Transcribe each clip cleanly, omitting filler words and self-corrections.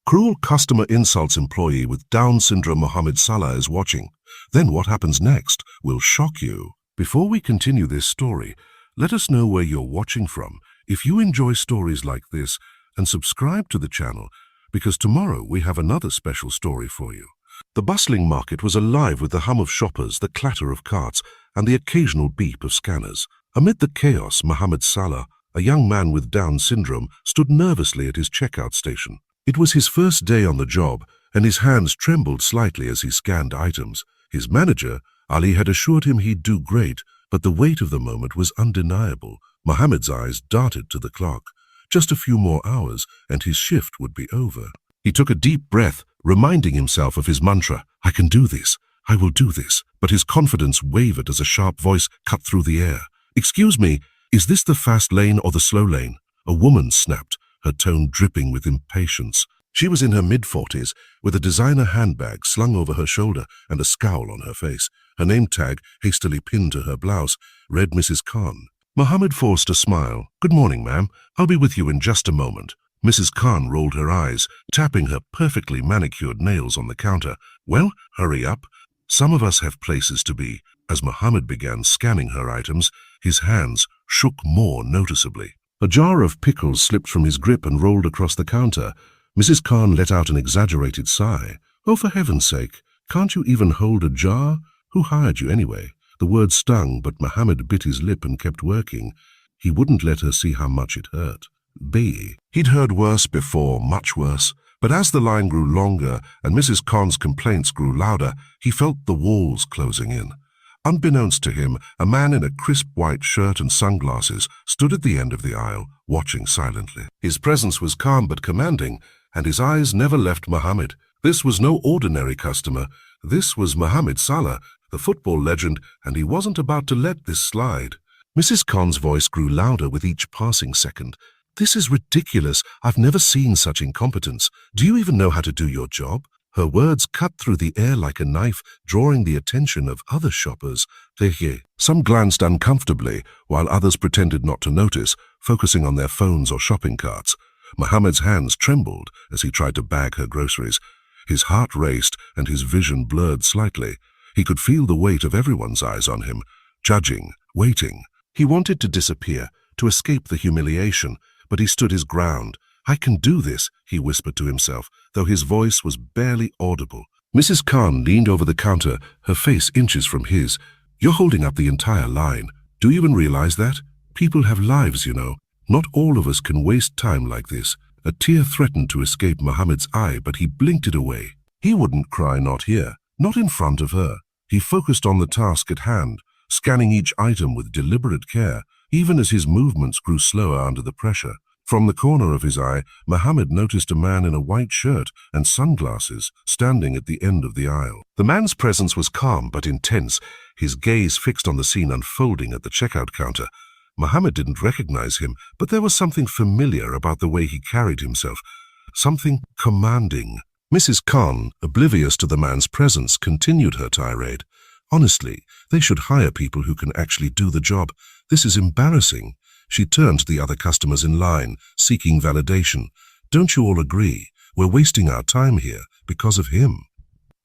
Cruel customer insults employee with Down syndrome. Mohammad Salah is watching. Then what happens next will shock you. Before we continue this story, let us know where you're watching from. If you enjoy stories like this, and subscribe to the channel, because tomorrow we have another special story for you. The bustling market was alive with the hum of shoppers, the clatter of carts, and the occasional beep of scanners. Amid the chaos, Mohammad Salah, a young man with Down syndrome, stood nervously at his checkout station. It was his first day on the job, and his hands trembled slightly as he scanned items. His manager, Ali, had assured him he'd do great, but the weight of the moment was undeniable. Mohammed's eyes darted to the clock. Just a few more hours, and his shift would be over. He took a deep breath, reminding himself of his mantra, "I can do this. I will do this." But his confidence wavered as a sharp voice cut through the air. "Excuse me, is this the fast lane or the slow lane?" A woman snapped, her tone dripping with impatience. She was in her mid-40s, with a designer handbag slung over her shoulder and a scowl on her face. Her name tag, hastily pinned to her blouse, read Mrs. Khan. Mohammed forced a smile. "Good morning, ma'am. I'll be with you in just a moment." Mrs. Khan rolled her eyes, tapping her perfectly manicured nails on the counter. "Well, hurry up. Some of us have places to be." As Mohammed began scanning her items, his hands shook more noticeably. A jar of pickles slipped from his grip and rolled across the counter. Mrs. Khan let out an exaggerated sigh. "Oh, for heaven's sake, can't you even hold a jar? Who hired you anyway?" The word stung, but Mohammed bit his lip and kept working. He wouldn't let her see how much it hurt. B. He'd heard worse before, much worse. But as the line grew longer and Mrs. Khan's complaints grew louder, he felt the walls closing in. Unbeknownst to him, a man in a crisp white shirt and sunglasses stood at the end of the aisle, watching silently. His presence was calm but commanding, and his eyes never left Mohammed. This was no ordinary customer. This was Mohammad Salah, the football legend, and he wasn't about to let this slide. Mrs. Khan's voice grew louder with each passing second. "This is ridiculous. I've never seen such incompetence. Do you even know how to do your job?" Her words cut through the air like a knife, drawing the attention of other shoppers. Some glanced uncomfortably, while others pretended not to notice, focusing on their phones or shopping carts. Mohammed's hands trembled as he tried to bag her groceries. His heart raced and his vision blurred slightly. He could feel the weight of everyone's eyes on him, judging, waiting. He wanted to disappear, to escape the humiliation, but he stood his ground. "I can do this," he whispered to himself, though his voice was barely audible. Mrs. Khan leaned over the counter, her face inches from his. "You're holding up the entire line. Do you even realize that? People have lives, you know. Not all of us can waste time like this." A tear threatened to escape Mohammed's eye, but he blinked it away. He wouldn't cry, not here, not in front of her. He focused on the task at hand, scanning each item with deliberate care, even as his movements grew slower under the pressure. From the corner of his eye, Mohammed noticed a man in a white shirt and sunglasses standing at the end of the aisle. The man's presence was calm but intense, his gaze fixed on the scene unfolding at the checkout counter. Mohammed didn't recognize him, but there was something familiar about the way he carried himself, something commanding. Mrs. Khan, oblivious to the man's presence, continued her tirade. "Honestly, they should hire people who can actually do the job. This is embarrassing." She turned to the other customers in line, seeking validation. "Don't you all agree? We're wasting our time here because of him."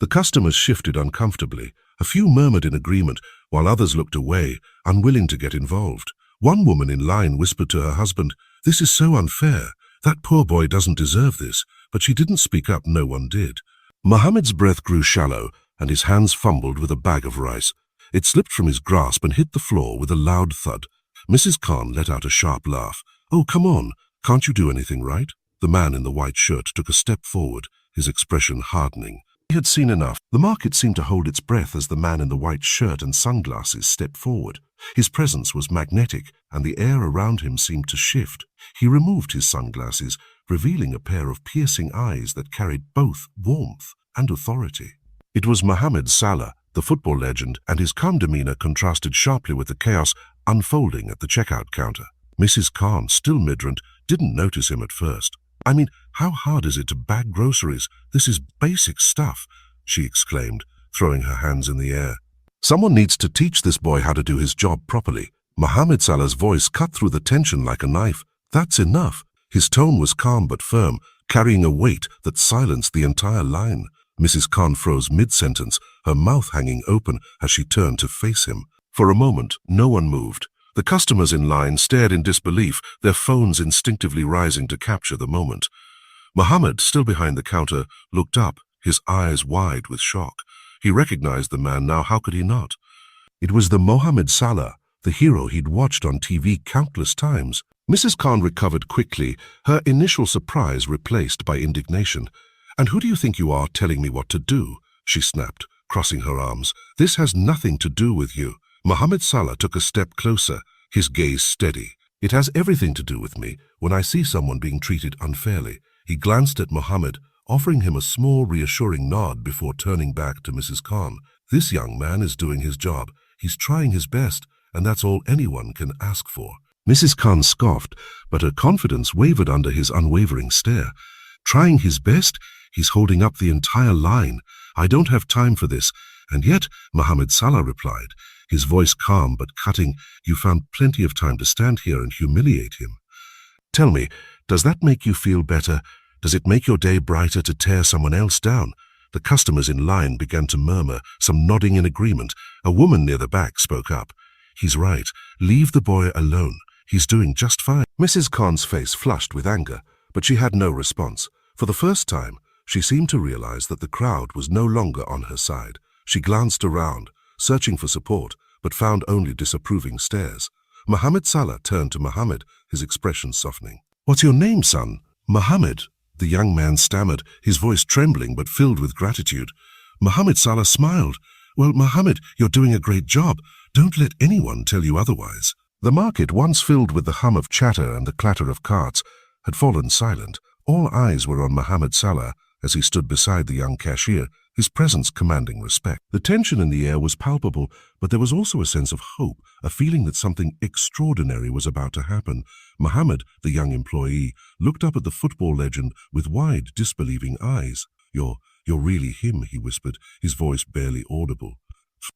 The customers shifted uncomfortably. A few murmured in agreement, while others looked away, unwilling to get involved. One woman in line whispered to her husband, "This is so unfair. That poor boy doesn't deserve this." But she didn't speak up, no one did. Mohammed's breath grew shallow, and his hands fumbled with a bag of rice. It slipped from his grasp and hit the floor with a loud thud. Mrs. Khan let out a sharp laugh. "Oh, come on. Can't you do anything right?" The man in the white shirt took a step forward, his expression hardening. He had seen enough. The market seemed to hold its breath as the man in the white shirt and sunglasses stepped forward. His presence was magnetic, and the air around him seemed to shift. He removed his sunglasses, revealing a pair of piercing eyes that carried both warmth and authority. It was Mohammad Salah, the football legend, and his calm demeanor contrasted sharply with the chaos unfolding at the checkout counter. Mrs. Khan, still midrant, didn't notice him at first. "I mean, how hard is it to bag groceries? This is basic stuff," she exclaimed, throwing her hands in the air. "Someone needs to teach this boy how to do his job properly." Mohammad Salah's voice cut through the tension like a knife. "That's enough." His tone was calm but firm. carrying a weight that silenced the entire line. Mrs. Khan froze mid-sentence, her mouth hanging open as she turned to face him. For a moment, no one moved. The customers in line stared in disbelief, their phones instinctively rising to capture the moment. Mohammed, still behind the counter, looked up, his eyes wide with shock. He recognized the man now, how could he not? It was the Mohammad Salah, the hero he'd watched on TV countless times. Mrs. Khan recovered quickly, her initial surprise replaced by indignation. "And who do you think you are telling me what to do?" she snapped, crossing her arms. "This has nothing to do with you." Mohammad Salah took a step closer, his gaze steady. "It has everything to do with me when I see someone being treated unfairly." He glanced at Mohammed, offering him a small, reassuring nod before turning back to Mrs. Khan. "This young man is doing his job. He's trying his best, and that's all anyone can ask for." Mrs. Khan scoffed, but her confidence wavered under his unwavering stare. "Trying his best? He's holding up the entire line. I don't have time for this." "And yet," Mohammad Salah replied, his voice calm but cutting, "you found plenty of time to stand here and humiliate him. Tell me, does that make you feel better? Does it make your day brighter to tear someone else down?" The customers in line began to murmur, some nodding in agreement. A woman near the back spoke up. "He's right. Leave the boy alone. He's doing just fine." Mrs. Khan's face flushed with anger, but she had no response. For the first time, she seemed to realize that the crowd was no longer on her side. She glanced around, searching for support, but found only disapproving stares. Mohammad Salah turned to Mohammed, his expression softening. "What's your name, son?" "Mohammed," the young man stammered, his voice trembling but filled with gratitude. Mohammad Salah smiled. "Well, Mohammed, you're doing a great job. Don't let anyone tell you otherwise." The market, once filled with the hum of chatter and the clatter of carts, had fallen silent. All eyes were on Mohammad Salah as he stood beside the young cashier, his presence commanding respect. The tension in the air was palpable, but there was also a sense of hope, a feeling that something extraordinary was about to happen. Mohammed, the young employee, looked up at the football legend with wide, disbelieving eyes. You're really him," he whispered, his voice barely audible.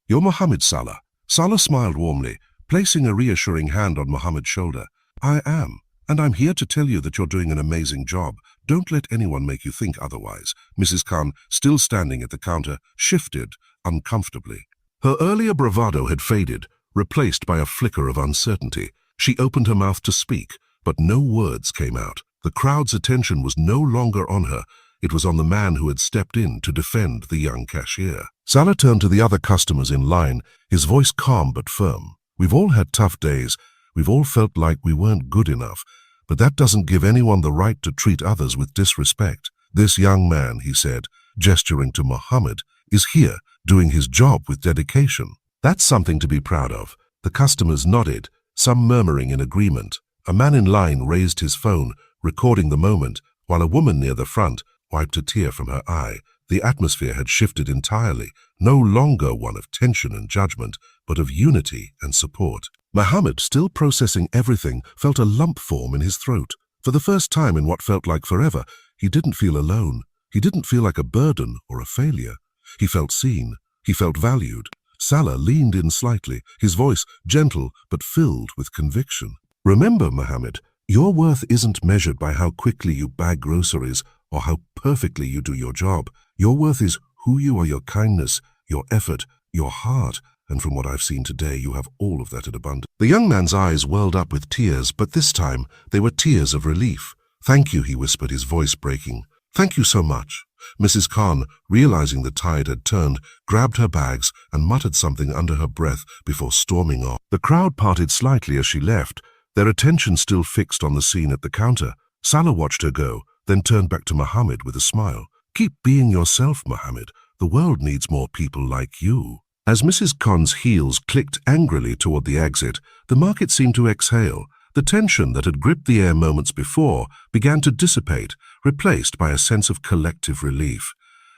"You're Mohammad Salah." Salah smiled warmly, placing a reassuring hand on Mohammed's shoulder. "I am, and I'm here to tell you that you're doing an amazing job. Don't let anyone make you think otherwise." Mrs. Khan, still standing at the counter, shifted uncomfortably. Her earlier bravado had faded, replaced by a flicker of uncertainty. She opened her mouth to speak, but no words came out. The crowd's attention was no longer on her. It was on the man who had stepped in to defend the young cashier. Salah turned to the other customers in line, his voice calm but firm. "We've all had tough days. We've all felt like we weren't good enough. But that doesn't give anyone the right to treat others with disrespect. This young man," he said, gesturing to Mohammed, "is here, doing his job with dedication. That's something to be proud of." The customers nodded, some murmuring in agreement. A man in line raised his phone, recording the moment, while a woman near the front wiped a tear from her eye. The atmosphere had shifted entirely, no longer one of tension and judgment, but of unity and support. Mohammed, still processing everything, felt a lump form in his throat. For the first time in what felt like forever, he didn't feel alone. He didn't feel like a burden or a failure. He felt seen. He felt valued. Salah leaned in slightly, his voice gentle but filled with conviction. "Remember, Mohammed, your worth isn't measured by how quickly you bag groceries or how perfectly you do your job. Your worth is who you are, your kindness, your effort, your heart, and from what I've seen today, you have all of that in abundance." The young man's eyes welled up with tears, but this time they were tears of relief. "Thank you," he whispered, his voice breaking. "Thank you so much." Mrs. Khan, realizing the tide had turned, grabbed her bags and muttered something under her breath before storming off. The crowd parted slightly as she left, their attention still fixed on the scene at the counter. Salah watched her go, then turned back to Mohammed with a smile. "Keep being yourself, Mohammed. The world needs more people like you." As Mrs. Khan's heels clicked angrily toward the exit, the market seemed to exhale. The tension that had gripped the air moments before began to dissipate, replaced by a sense of collective relief.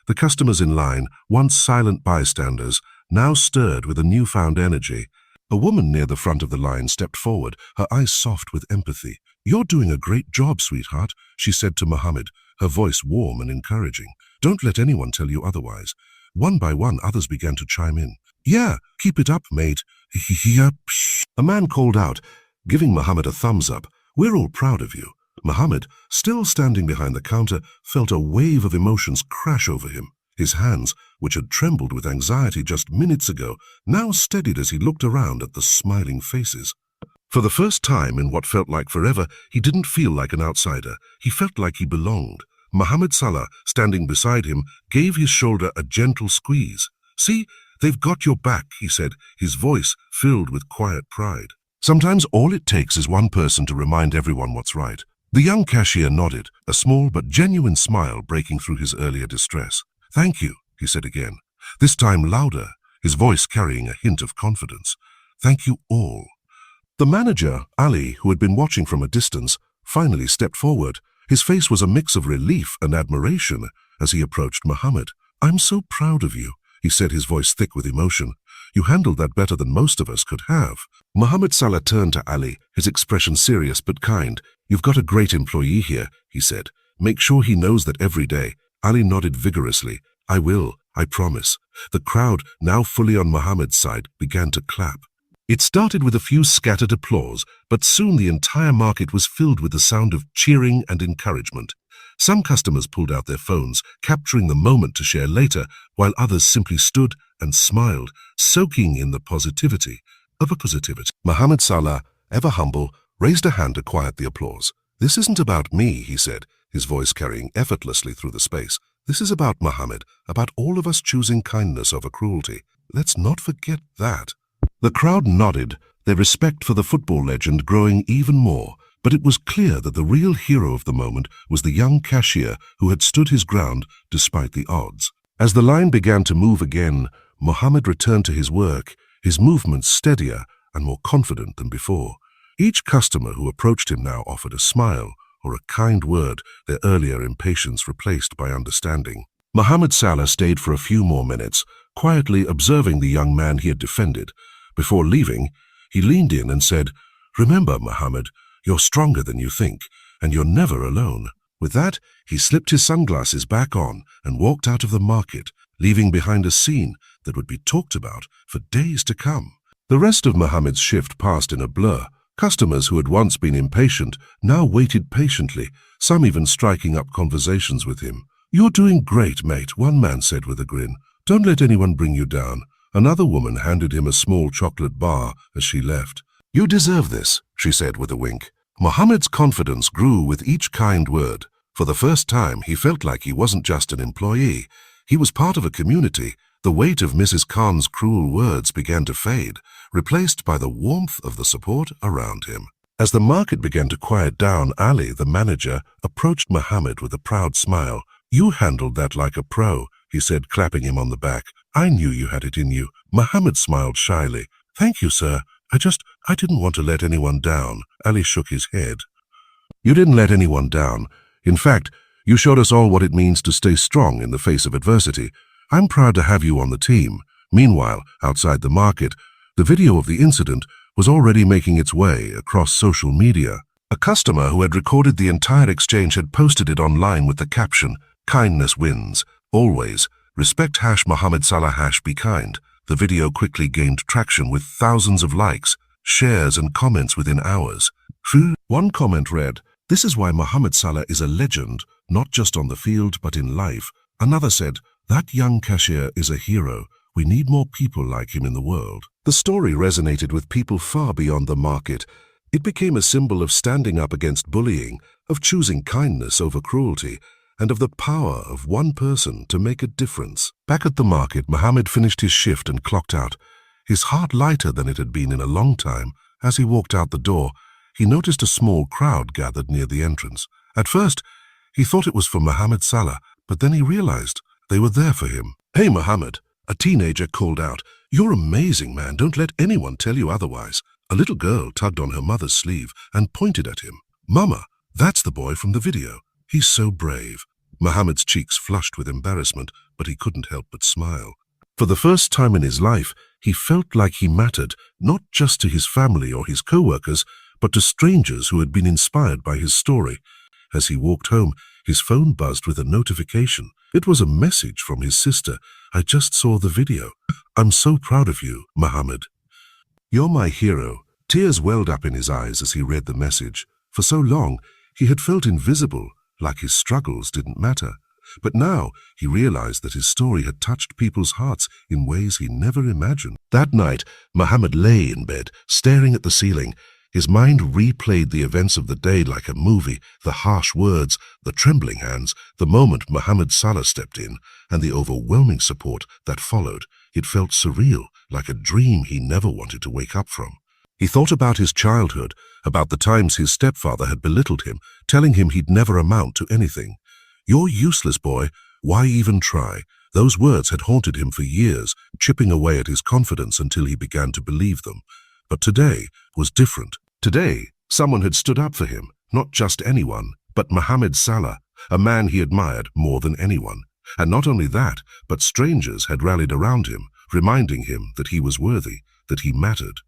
The customers in line, once silent bystanders, now stirred with a newfound energy. A woman near the front of the line stepped forward, her eyes soft with empathy. "You're doing a great job, sweetheart," she said to Mohammed, her voice warm and encouraging. "Don't let anyone tell you otherwise." One by one, others began to chime in. "Yeah, keep it up, mate." "Yep." A man called out, giving Mohammed a thumbs up. "We're all proud of you." Mohammed, still standing behind the counter, felt a wave of emotions crash over him. His hands, which had trembled with anxiety just minutes ago, now steadied as he looked around at the smiling faces. For the first time in what felt like forever, he didn't feel like an outsider. He felt like he belonged. Mohammad Salah, standing beside him, gave his shoulder a gentle squeeze. "See, they've got your back," he said, his voice filled with quiet pride. Sometimes all it takes is one person to remind everyone what's right. The young cashier nodded, a small but genuine smile breaking through his earlier distress. "Thank you," he said again, this time louder, his voice carrying a hint of confidence. "Thank you all." The manager, Ali, who had been watching from a distance, finally stepped forward. His face was a mix of relief and admiration as he approached Mohammed. "I'm so proud of you," he said, his voice thick with emotion. "You handled that better than most of us could have." Mohammad Salah turned to Ali, his expression serious but kind. "You've got a great employee here," he said. "Make sure he knows that every day." Ali nodded vigorously. "I will, I promise." The crowd, now fully on Mohammed's side, began to clap. It started with a few scattered applause, but soon the entire market was filled with the sound of cheering and encouragement. Some customers pulled out their phones, capturing the moment to share later, while others simply stood and smiled, soaking in the positivity of a positivity. Mohammad Salah, ever humble, raised a hand to quiet the applause. "This isn't about me," he said, his voice carrying effortlessly through the space. "This is about Mohammed, about all of us choosing kindness over cruelty. Let's not forget that." The crowd nodded, their respect for the football legend growing even more, but it was clear that the real hero of the moment was the young cashier who had stood his ground despite the odds. As the line began to move again, Mohammed returned to his work, his movements steadier and more confident than before. Each customer who approached him now offered a smile or a kind word, their earlier impatience replaced by understanding. Mohammad Salah stayed for a few more minutes, quietly observing the young man he had defended. Before leaving, he leaned in and said, "Remember, Mohammed, you're stronger than you think, and you're never alone." With that, he slipped his sunglasses back on and walked out of the market, leaving behind a scene that would be talked about for days to come. The rest of Mohammed's shift passed in a blur. Customers who had once been impatient now waited patiently, some even striking up conversations with him. "You're doing great, mate," one man said with a grin. "Don't let anyone bring you down." Another woman handed him a small chocolate bar as she left. "You deserve this," she said with a wink. Mohammed's confidence grew with each kind word. For the first time, he felt like he wasn't just an employee. He was part of a community. The weight of Mrs. Khan's cruel words began to fade, replaced by the warmth of the support around him. As the market began to quiet down, Ali, the manager, approached Mohammed with a proud smile. "You handled that like a pro," he said, clapping him on the back. "I knew you had it in you." Mohammed smiled shyly. "Thank you, sir. I didn't want to let anyone down." Ali shook his head. "You didn't let anyone down. In fact, you showed us all what it means to stay strong in the face of adversity. I'm proud to have you on the team." Meanwhile, outside the market, the video of the incident was already making its way across social media. A customer who had recorded the entire exchange had posted it online with the caption, "Kindness wins. Always. Respect #Mohammad Salah #be kind." The video quickly gained traction with thousands of likes, shares and comments within hours. One comment read, "This is why Mohammad Salah is a legend, not just on the field but in life." Another said, "That young cashier is a hero. We need more people like him in the world." The story resonated with people far beyond the market. It became a symbol of standing up against bullying, of choosing kindness over cruelty, and of the power of one person to make a difference. Back at the market, Mohammed finished his shift and clocked out, his heart lighter than it had been in a long time. As he walked out the door, he noticed a small crowd gathered near the entrance. At first, he thought it was for Mohammad Salah, but then he realized they were there for him. "Hey, Mohammed," a teenager called out. "You're amazing, man. Don't let anyone tell you otherwise." A little girl tugged on her mother's sleeve and pointed at him. "Mama, that's the boy from the video. He's so brave." Mohammed's cheeks flushed with embarrassment, but he couldn't help but smile. For the first time in his life, he felt like he mattered, not just to his family or his co-workers, but to strangers who had been inspired by his story. As he walked home, his phone buzzed with a notification. It was a message from his sister. "I just saw the video. I'm so proud of you, Mohammed. You're my hero." Tears welled up in his eyes as he read the message. For so long, He had felt invisible, like his struggles didn't matter. But now he realized that his story had touched people's hearts in ways he never imagined. That night, Mohammed lay in bed, staring at the ceiling. His mind replayed the events of the day like a movie, the harsh words, the trembling hands, the moment Mohammad Salah stepped in, and the overwhelming support that followed. It felt surreal, like a dream he never wanted to wake up from. He thought about his childhood, about the times his stepfather had belittled him, telling him he'd never amount to anything. "You're useless, boy. Why even try?" Those words had haunted him for years, chipping away at his confidence until he began to believe them. But today was different. Today, someone had stood up for him, not just anyone, but Mohammad Salah, a man he admired more than anyone. And not only that, but strangers had rallied around him, reminding him that he was worthy, that he mattered.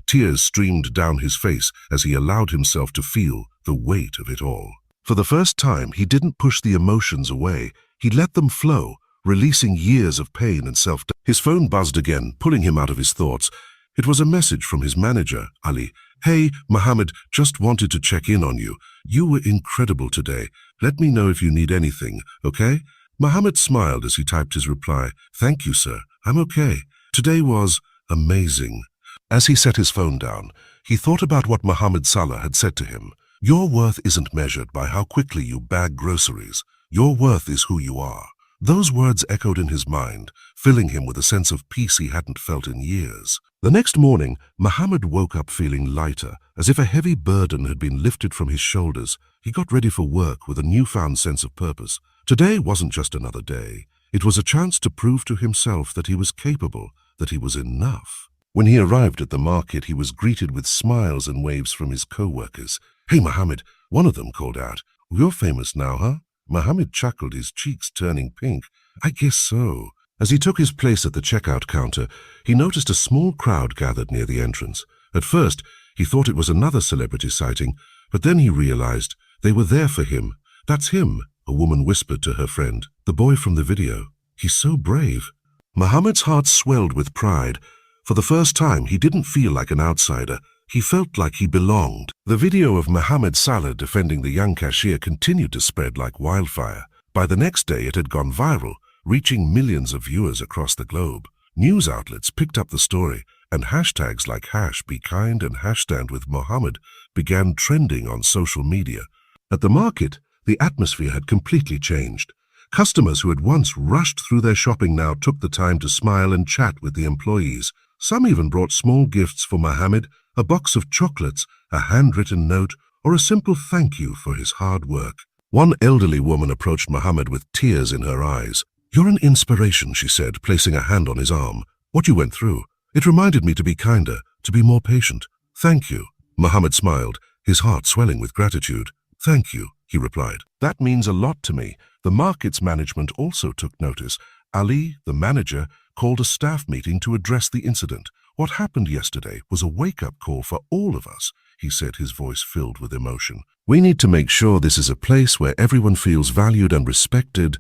Tears streamed down his face as he allowed himself to feel the weight of it all. For the first time, he didn't push the emotions away. He let them flow, releasing years of pain and self-doubt. His phone buzzed again, pulling him out of his thoughts. It was a message from his manager, Ali. "Hey, Mohammed, just wanted to check in on you. You were incredible today. Let me know if you need anything, okay?" Mohammed smiled as he typed his reply. "Thank you, sir. I'm okay. Today was amazing." As he set his phone down, he thought about what Mohammad Salah had said to him. "Your worth isn't measured by how quickly you bag groceries. Your worth is who you are." Those words echoed in his mind, filling him with a sense of peace he hadn't felt in years. The next morning, Mohammed woke up feeling lighter, as if a heavy burden had been lifted from his shoulders. He got ready for work with a newfound sense of purpose. Today wasn't just another day. It was a chance to prove to himself that he was capable, that he was enough. When he arrived at the market, he was greeted with smiles and waves from his co-workers. "Hey, Mohammed," one of them called out. "You're famous now, huh?" Mohammed chuckled, his cheeks turning pink. "I guess so." As he took his place at the checkout counter, he noticed a small crowd gathered near the entrance. At first, he thought it was another celebrity sighting, but then he realized they were there for him. "That's him," a woman whispered to her friend. "The boy from the video. He's so brave." Mohammed's heart swelled with pride. For the first time, he didn't feel like an outsider. He felt like he belonged. The video of Mohammad Salah defending the young cashier continued to spread like wildfire. By the next day, it had gone viral, reaching millions of viewers across the globe. News outlets picked up the story, and hashtags like #BeKind and #StandWithMohammed began trending on social media. At the market, the atmosphere had completely changed. Customers who had once rushed through their shopping now took the time to smile and chat with the employees. Some even brought small gifts for Mohammed, a box of chocolates, a handwritten note, or a simple thank you for his hard work. One elderly woman approached Mohammed with tears in her eyes. "You're an inspiration," she said, placing a hand on his arm. "What you went through, it reminded me to be kinder, to be more patient." "Thank you." Mohammed smiled, his heart swelling with gratitude. "Thank you," he replied. "That means a lot to me." The market's management also took notice. Ali, the manager, called a staff meeting to address the incident. "What happened yesterday was a wake-up call for all of us," he said, his voice filled with emotion. "We need to make sure this is a place where everyone feels valued and respected,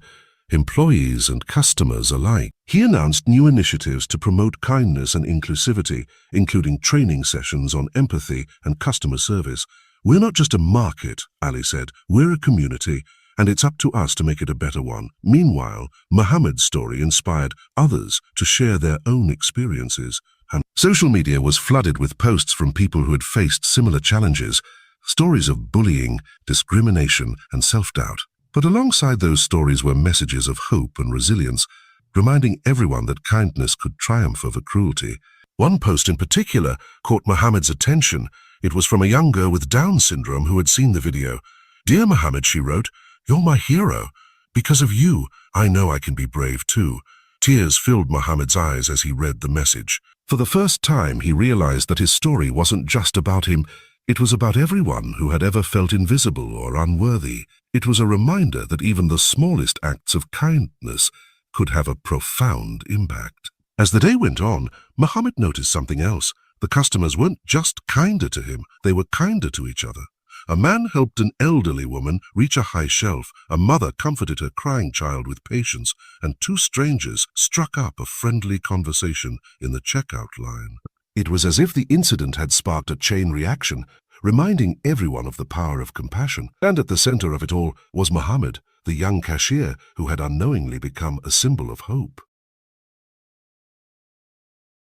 employees and customers alike." He announced new initiatives to promote kindness and inclusivity, including training sessions on empathy and customer service. "We're not just a market," Ali said. "We're a community, and it's up to us to make it a better one." Meanwhile, Mohammed's story inspired others to share their own experiences. And social media was flooded with posts from people who had faced similar challenges, stories of bullying, discrimination, and self-doubt. But alongside those stories were messages of hope and resilience, reminding everyone that kindness could triumph over cruelty. One post in particular caught Mohammed's attention. It was from a young girl with Down syndrome who had seen the video. "Dear Mohammed," she wrote, "you're my hero. Because of you, I know I can be brave too." Tears filled Mohammed's eyes as he read the message. For the first time, he realized that his story wasn't just about him. It was about everyone who had ever felt invisible or unworthy. It was a reminder that even the smallest acts of kindness could have a profound impact. As the day went on, Mohammed noticed something else. The customers weren't just kinder to him, they were kinder to each other. A man helped an elderly woman reach a high shelf, a mother comforted her crying child with patience, and two strangers struck up a friendly conversation in the checkout line. It was as if the incident had sparked a chain reaction. reminding everyone of the power of compassion. And at the center of it all was Mohammed, the young cashier who had unknowingly become a symbol of hope.